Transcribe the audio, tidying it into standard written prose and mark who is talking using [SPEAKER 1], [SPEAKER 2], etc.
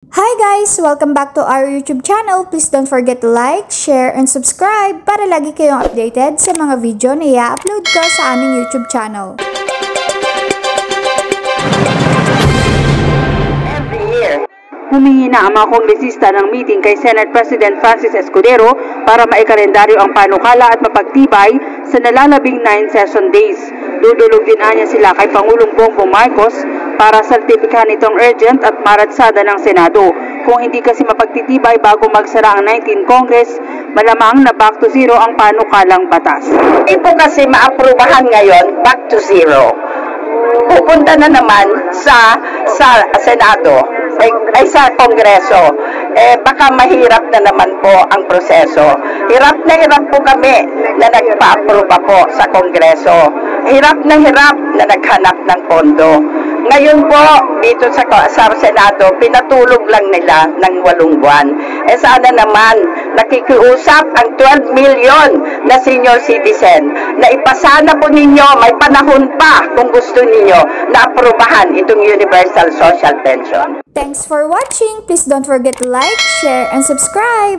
[SPEAKER 1] Hi guys! Welcome back to our YouTube channel. Please don't forget to like, share, and subscribe para lagi kayong updated sa mga video na i-upload ko sa aming YouTube channel.
[SPEAKER 2] Every year, humingi na ang mga kongresista ng meeting kay Senate President Francis Escudero para maikalendaryo ang panukala at mapagtibay sa nalalabing 9 session days. Dudulog din niya sila kay Pangulong Bongbong Marcos para sertipikahan itong urgent at maratsada ng Senado. Kung hindi kasi mapagtitibay bago magsara ang 19 Congress, malamang na back to zero ang panukalang batas.
[SPEAKER 3] Hindi po kasi maaprubahan ngayon, back to zero. Pupunta na naman sa Senado, ay sa Kongreso. Baka mahirap na naman po ang proseso. Hirap po kami na nagpa-aproba po sa Kongreso. Hirap na naghanap ng pondo. Ngayon po, dito sa Senado, pinatulog lang nila ng 8 buwan. Sana naman, nakikiusap ang 12 million na senior citizen na ipasana po ninyo, may panahon pa kung gusto ninyo na aprobahan itong Universal Social Pension.
[SPEAKER 1] Thanks for watching! Please don't forget to like, share, and subscribe!